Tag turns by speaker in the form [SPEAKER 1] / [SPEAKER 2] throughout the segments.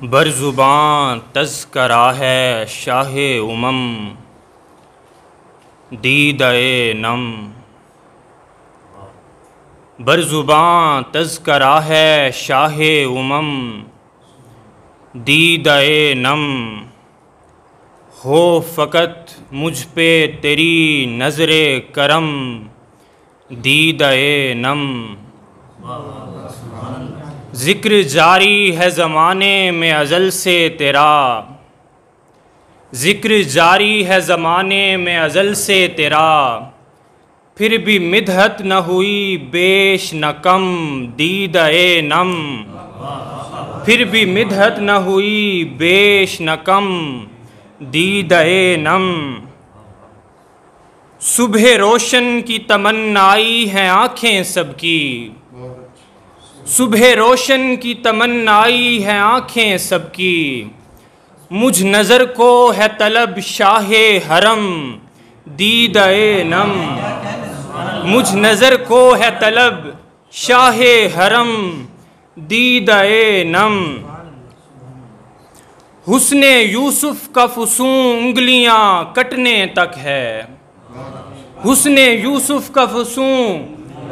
[SPEAKER 1] बरज़ुबां तज़करा है शाहे उमम दीदए नम। बरज़ुबां तज़करा है शाहे उमम दीदए नम। हो फ़कत मुझ पे तेरी नज़रे करम दीदए नम। ज़िक्र जारी है ज़माने में अज़ल से तेरा, ज़िक्र जारी है ज़माने में अज़ल से तेरा। फिर भी मिदहत न हुई बेश न कम दीदए नम। फिर भी मिदहत न हुई बेश न कम दीदए नम। सुबह रोशन की तमन्नाई हैं आँखें सबकी, सुबह रोशन की तमन्नाई है आँखें सबकी। मुझ नज़र को है तलब शाहे हरम दीदए नम। मुझ नज़र को है तलब शाहे हरम दीदए नम। हुस्ने यूसुफ का फुसूं उंगलियां कटने तक है, हुस्ने यूसुफ का फुसूं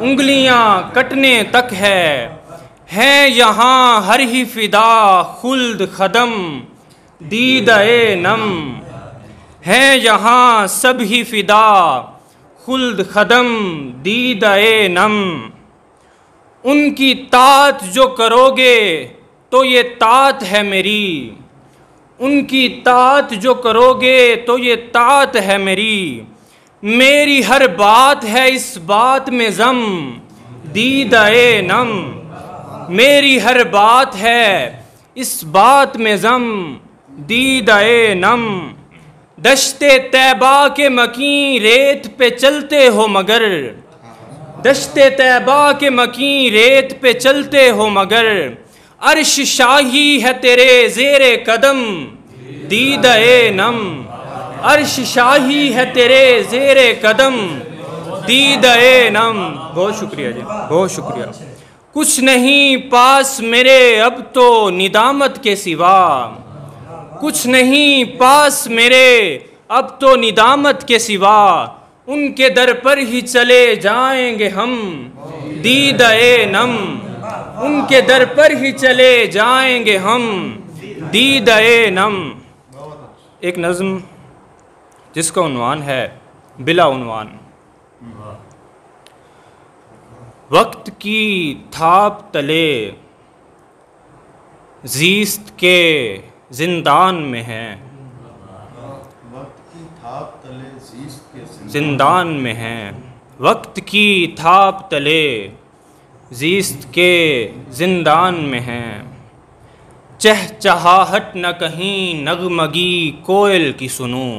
[SPEAKER 1] उंगलियां कटने तक है यहाँ हर ही फिदा खुल्द खदम दीदए नम। है यहाँ सब ही फिदा खुल्द खदम दीदए नम। उनकी तात जो करोगे तो ये तात है मेरी, उनकी तात जो करोगे तो ये तात है मेरी। मेरी हर बात है इस बात में ज़म दीदए नम। मेरी हर बात है इस बात में ज़म दीदए नम। दश्ते तैबा के मकीं रेत पे चलते हो मगर, दश्ते तैबा के मकीं रेत पे चलते हो मगर। अर्श शाही है तेरे ज़ेरे कदम दीदए नम। अर्श शाही है तेरे ज़ेरे कदम दीदए नम। बहुत शुक्रिया जी, बहुत शुक्रिया। कुछ नहीं पास मेरे अब तो निदामत के सिवा, कुछ नहीं पास मेरे अब तो निदामत के सिवा। उनके दर पर ही चले जाएंगे हम दीदए नम। उनके दर पर ही चले जाएंगे हम दीदए नम। एक नज़्म जिसका उन्वान है बिला उन्वान। वक्त की थाप तले ज़ीस्त के जिंदान में हैं,
[SPEAKER 2] वक्त की थाप तले ज़ीस्त के
[SPEAKER 1] जिंदान में हैं। वक्त की थाप तले ज़ीस्त के जिंदान में हैं। चहचहाहट न कहीं नगमगी कोयल की सुनूं,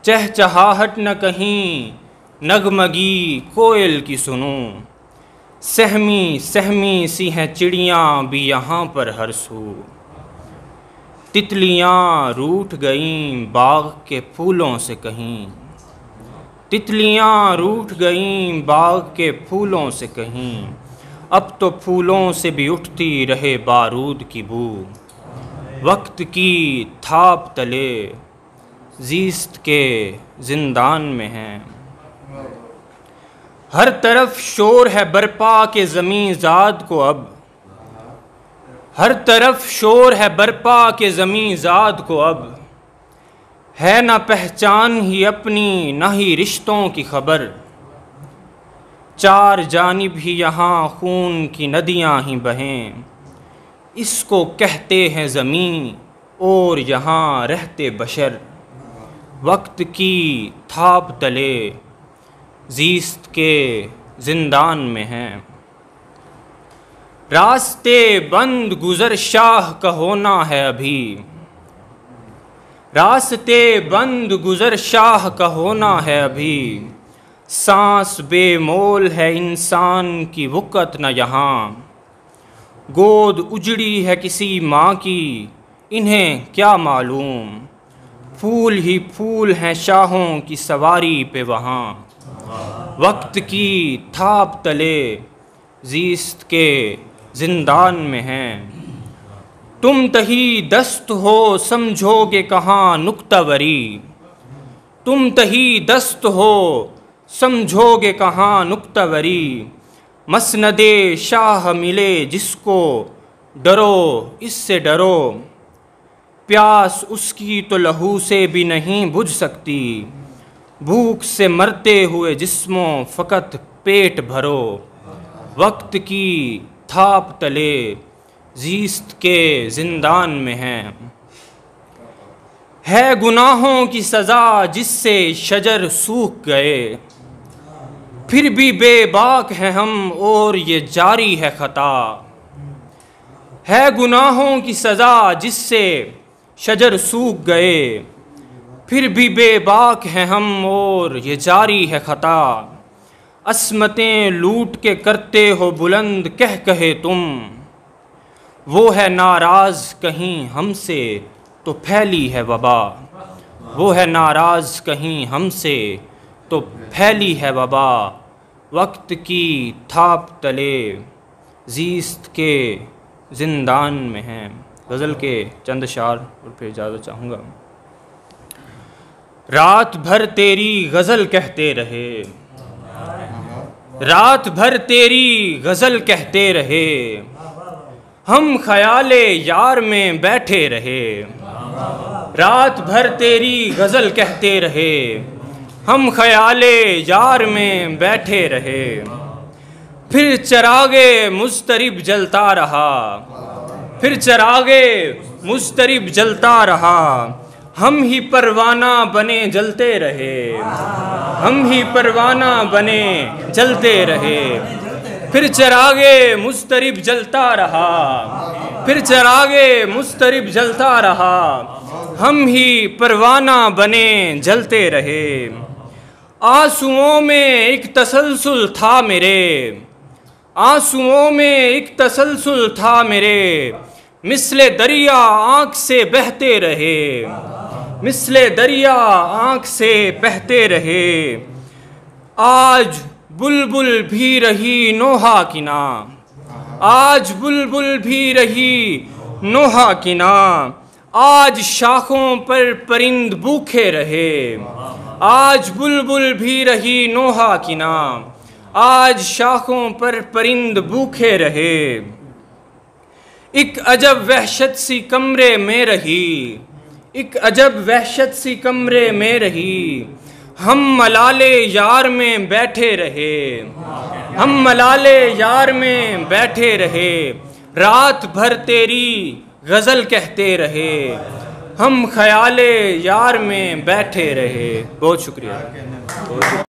[SPEAKER 1] चहचहाहट न कहीं नगमगी कोयल की सुनूं। सहमी सहमी सी हैं चिड़ियाँ भी यहाँ पर हर सू। तितलियाँ रूठ गईं बाग के फूलों से कहीं, तितलियाँ रूठ गईं बाग के फूलों से कहीं। अब तो फूलों से भी उठती रहे बारूद की बू। वक्त की थाप तले ज़ीस्त के जिंदान में हैं। हर तरफ शोर है बरपा के ज़मीं ज़ाद को अब, हर तरफ शोर है बरपा के ज़मीं ज़ाद को अब। है ना पहचान ही अपनी ना ही रिश्तों की खबर। चार जानिब ही यहाँ खून की नदियाँ ही बहें। इसको कहते हैं ज़मीं और यहाँ रहते बशर। वक्त की थाप तले ज़ीस्त के जिंदान में हैं। रास्ते बंद गुज़र शाह का होना है अभी, रास्ते बंद गुज़र शाह का होना है अभी। सांस बेमोल है इंसान की वक़्त न यहाँ। गोद उजड़ी है किसी माँ की इन्हें क्या मालूम। फूल ही फूल हैं शाहों की सवारी पे वहाँ। वक्त की थाप तले ज़ीस्त के जिंदान में हैं। तुम तही दस्त हो समझोगे कहाँ नुक्तावरी, तुम तही दस्त हो समझोगे कहाँ नुक्तावरी। मसनदे शाह मिले जिसको डरो इससे डरो, प्यास उसकी तो लहू से भी नहीं बुझ सकती। भूख से मरते हुए जिस्मों फ़कत पेट भरो, वक्त की थाप तले ज़ीस्त के ज़िंदान में है गुनाहों की सज़ा जिससे शजर सूख गए। फिर भी बेबाक हैं हम और ये जारी है ख़ता, है गुनाहों की सज़ा जिससे शजर सूख गए। फिर भी बेबाक हैं हम और ये जारी है ख़ता। अस्मतें लूट के करते हो बुलंद कह कहे तुम, वो है नाराज़ कहीं हमसे तो फैली है वबा। वो है नाराज़ कहीं हमसे तो फैली है वबा। वक्त की थाप तले ज़ीस्त के ज़िंदान में हैं। गज़ल के चंद अशार और फिर इजाज़त चाहूँगा। रात भर तेरी गज़ल कहते रहे, रात भर तेरी गज़ल कहते रहे, हम ख़याले यार में बैठे रहे। रात भर तेरी गज़ल कहते रहे, हम ख़याले यार में बैठे रहे। फिर चरागे मुस्तरिब जलता रहा, फिर चरागे मुस्तरिब जलता रहा। हम ही परवाना बने जलते रहे, हम ही परवाना बने जलते रहे। फिर चरागे मुस्तरिब जलता रहा, फिर चरागे मुस्तरिब जलता रहा। हम ही परवाना बने जलते रहे। आंसुओं में एक तसलसल था मेरे, आंसुओं में एक तसलसल था मेरे। मिसले दरिया आँख से बहते रहे, मिसले दरिया आँख से बहते रहे। आज बुलबुल भी रही नोहा किना, आज बुलबुल भी रही नोहा किना। आज शाखों पर परिंद भूखे रहे, आज बुलबुल भी रही नोहा किना। आज शाखों पर परिंद भूखे रहे। एक अजब वहशत सी कमरे में रही, एक अजब वहशत सी कमरे में रही। हम मलाले यार में बैठे रहे, हम मलाले यार में बैठे रहे। रात भर तेरी गज़ल कहते रहे, हम ख़याले यार में बैठे रहे। बहुत शुक्रिया।